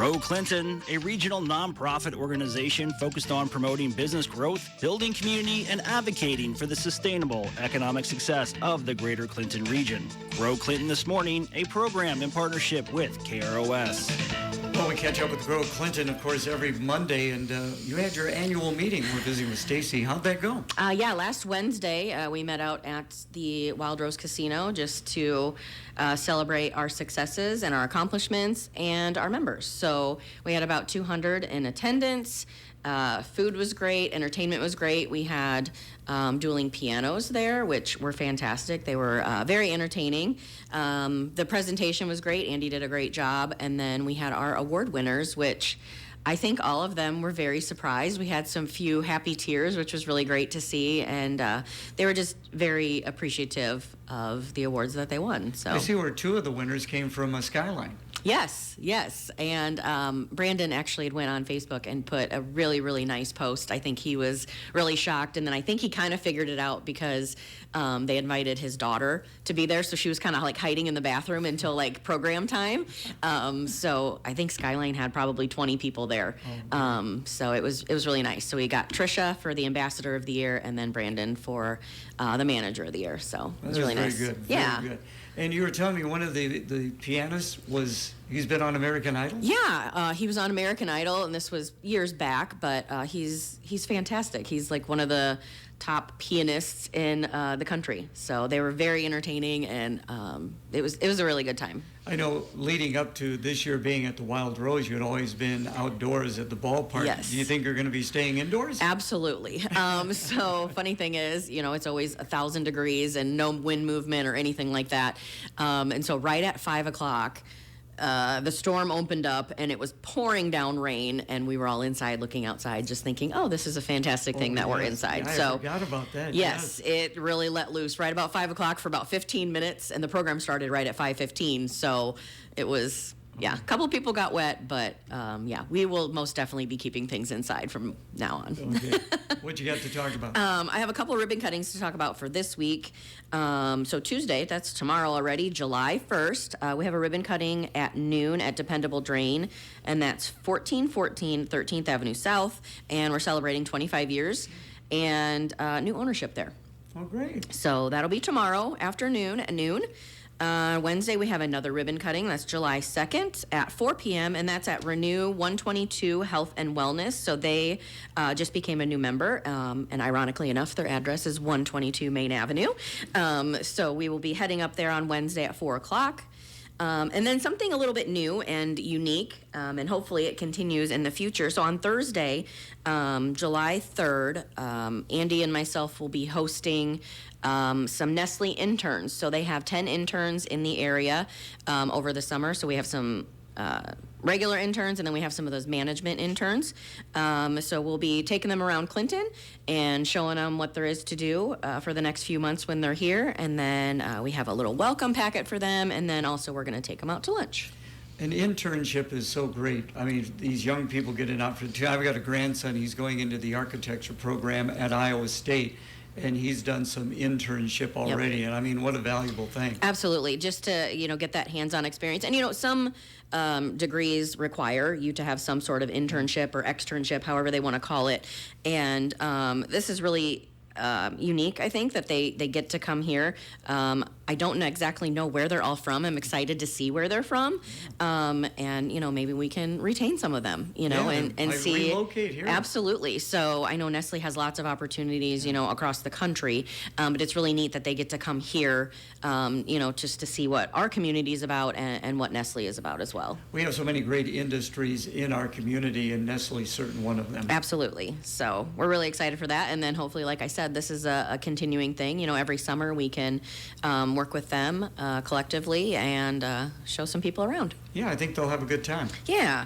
Grow Clinton, a regional nonprofit organization focused on promoting business growth, building community, and advocating for the sustainable economic success of the greater Clinton region. Grow Clinton This Morning, a program in partnership with KROS. Well, we catch up with Grow Clinton, of course, every Monday, and you had your annual meeting. We're visiting with Stacy. How'd that go? Last Wednesday, we met out at the Wild Rose Casino just to celebrate our successes and our accomplishments and our members. So we had about 200 in attendance. Food was great, entertainment was great. We had dueling pianos there, which were fantastic. They were very entertaining. The presentation was great. Andy did a great job. And then we had our award winners, which I think all of them were very surprised. We had some few happy tears, which was really great to see. And they were just very appreciative of the awards that they won. So I see where two of the winners came from Skyline. Yes. And Brandon actually had went on Facebook and put a really, really nice post. I think he was really shocked, and then I think he kind of figured it out because they invited his daughter to be there, so she was kind of like hiding in the bathroom until like program time. So I think Skyline had probably 20 people there. So it was really nice. So we got Trisha for the Ambassador of the Year, and then Brandon for the Manager of the Year. So it was really nice. Very good. Very good. And you were telling me one of the pianists he's been on American Idol? Yeah, he was on American Idol, and this was years back, but he's fantastic. He's like one of the top pianists in the country. So they were very entertaining, and it was a really good time. I know leading up to this year being at the Wild Rose, you had always been outdoors at the ballpark. Yes. Do you think you're going to be staying indoors? Absolutely. So funny thing is, it's always 1,000 degrees and no wind movement or anything like that. And so right at 5 o'clock, the storm opened up and it was pouring down rain, and we were all inside looking outside just thinking, oh, this is a fantastic thing that we're inside. Yeah, I forgot about that. Yes, it really let loose right about 5 o'clock for about 15 minutes, and the program started right at 5:15. So it was, a couple of people got wet, but we will most definitely be keeping things inside from now on. Okay. What you got to talk about? I have a couple of ribbon cuttings to talk about for this week. So Tuesday, that's tomorrow already, July 1st, we have a ribbon cutting at noon at Dependable Drain, and that's 1414 13th Avenue South, and we're celebrating 25 years and new ownership there. Oh, great. So that'll be tomorrow afternoon at noon. Wednesday, we have another ribbon cutting. That's July 2nd at 4 p.m., and that's at Renew 122 Health and Wellness. So they just became a new member, and ironically enough, their address is 122 Main Avenue. So we will be heading up there on Wednesday at 4 o'clock. And then something a little bit new and unique, and hopefully it continues in the future. So on Thursday, July 3rd, Andy and myself will be hosting some Nestle interns. So they have 10 interns in the area over the summer. So we have some regular interns, and then we have some of those management interns. So we'll be taking them around Clinton and showing them what there is to do for the next few months when they're here. And then we have a little welcome packet for them, and then also we're going to take them out to lunch. An internship is so great. I mean, these young people get an opportunity. I've got a grandson. He's going into the architecture program at Iowa State, and he's done some internship already. Yep. And I mean, what a valuable thing. Absolutely. Just to, get that hands-on experience. And, some degrees require you to have some sort of internship or externship, however they want to call it. And this is really unique, I think, that they get to come here. I don't exactly know where they're all from. I'm excited to see where they're from. And, maybe we can retain some of them, and see. Relocate here. Absolutely. So I know Nestle has lots of opportunities, across the country. But it's really neat that they get to come here, just to see what our community is about and what Nestle is about as well. We have so many great industries in our community, and Nestle's certainly one of them. Absolutely. So we're really excited for that. And then hopefully, like I said, this is a continuing thing. Every summer we can work with them collectively and show some people around. Yeah, I think they'll have a good time. Yeah.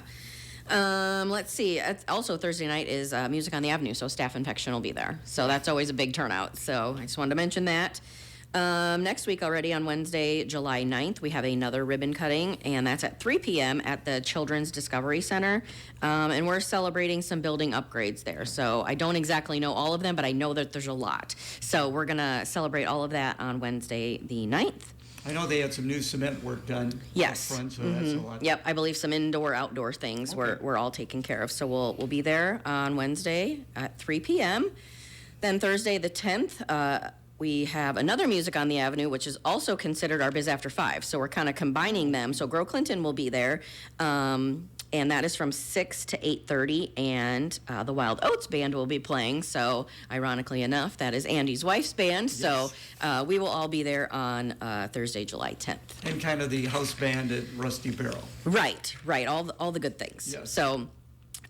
Let's see. Also, Thursday night is Music on the Avenue, so Staph Infection will be there. So that's always a big turnout. So I just wanted to mention that. Next week already on Wednesday, July 9th, we have another ribbon cutting, and that's at 3 p.m. at the Children's Discovery Center. And we're celebrating some building upgrades there. So I don't exactly know all of them, but I know that there's a lot. So we're going to celebrate all of that on Wednesday the 9th. I know they had some new cement work done Yes. up front, so that's a lot. Yep, I believe some indoor, outdoor things were all taken care of. So we'll be there on Wednesday at 3 p.m. Then Thursday the 10th, we have another Music on the Avenue, which is also considered our Biz After 5. So we're kind of combining them. So Grow Clinton will be there. And that is from 6 to 8:30, and the Wild Oats Band will be playing. So, ironically enough, that is Andy's wife's band. Yes. So, we will all be there on Thursday, July 10th. And kind of the house band at Rusty Barrel. Right, all the good things. Yes. So,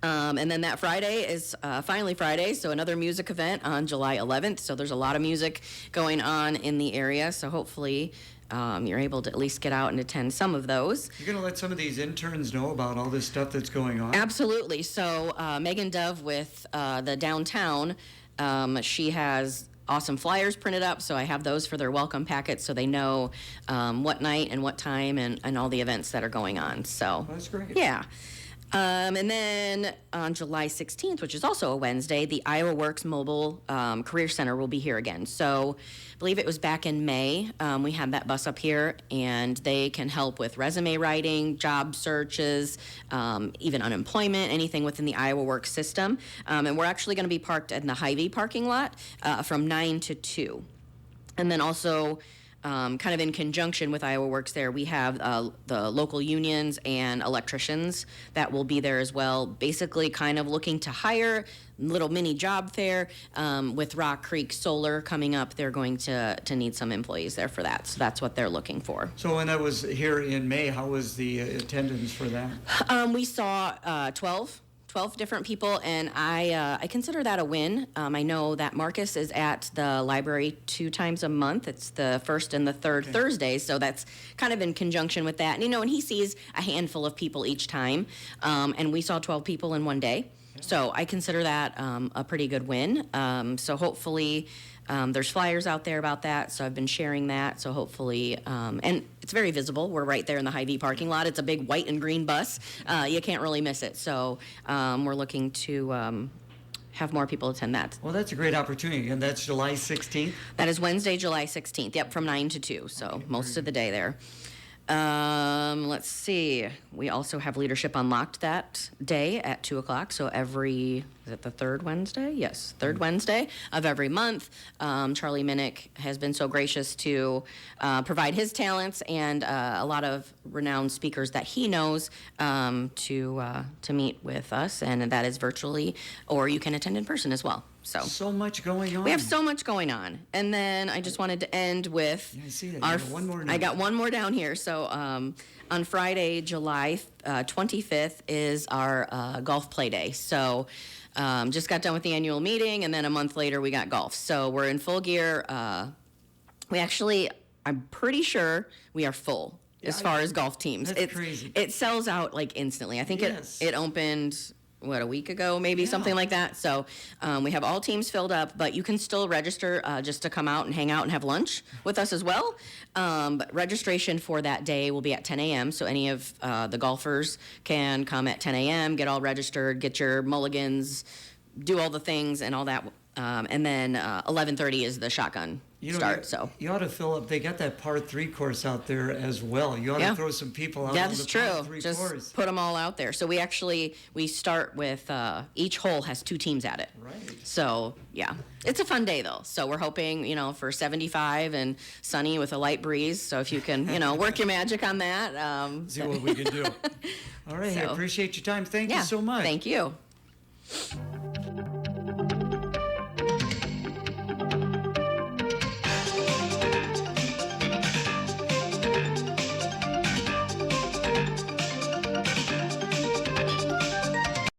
and then that Friday is finally Friday, so another music event on July 11th. So there's a lot of music going on in the area. So hopefully you're able to at least get out and attend some of those. You're going to let some of these interns know about all this stuff that's going on? Absolutely. So Megan Dove with the downtown, she has awesome flyers printed up, so I have those for their welcome packets so they know what night and what time and all the events that are going on. So That's great. yeah. And then on July 16th, which is also a Wednesday, the Iowa Works Mobile Career Center will be here again. So I believe it was back in May. We had that bus up here, and they can help with resume writing, job searches, even unemployment, anything within the Iowa Works system. And we're actually going to be parked in the Hy-Vee parking lot from 9 to 2. And then also, kind of in conjunction with Iowa Works there, we have the local unions and electricians that will be there as well, basically kind of looking to hire, little mini job fair. With Rock Creek Solar coming up, they're going to need some employees there for that. So that's what they're looking for. So when I was here in May, how was the attendance for that? We saw 12 different people, and I consider that a win. I know that Marcus is at the library 2 times a month. It's the first and the third Thursdays, so that's kind of in conjunction with that. And, and he sees a handful of people each time, and we saw 12 people in one day. So I consider that a pretty good win. So hopefully there's flyers out there about that, so I've been sharing that. So hopefully, and it's very visible. We're right there in the Hy-Vee parking lot. It's a big white and green bus. You can't really miss it. So we're looking to have more people attend that. Well, that's a great opportunity, and that's July 16th? That is Wednesday, July 16th. Yep, from 9 to 2. So most of the day there. Let's see. We also have Leadership Unlocked that day at 2 o'clock. So is it the third Wednesday? Yes, third Wednesday of every month. Charlie Minnick has been so gracious to provide his talents and a lot of renowned speakers that he knows to meet with us, and that is virtually, or you can attend in person as well. So much going on. We have so much going on. And then I just wanted to end with I see that. You got one more I got one more down here. So on Friday, July 25th is our golf play day. So just got done with the annual meeting, and then a month later we got golf. So we're in full gear. I'm pretty sure we are full as far as golf teams. That's crazy. It sells out like instantly. I think Yes. it opened a week ago, maybe something like that. So we have all teams filled up, but you can still register just to come out and hang out and have lunch with us as well. But registration for that day will be at 10 a.m. So any of the golfers can come at 10 a.m., get all registered, get your mulligans, do all the things and all that. And then 11:30 is the shotgun start. So you ought to fill up. They got that par 3 course out there as well. You ought to throw some people out on that's the par true. 3 Just course. put them all out there. So we start with each hole has 2 teams at it. Right. So yeah, it's a fun day though. So we're hoping for 75 and sunny with a light breeze. So if you can work your magic on that. See what we can do. All right. I So- appreciate your time. Thank you so much. Thank you.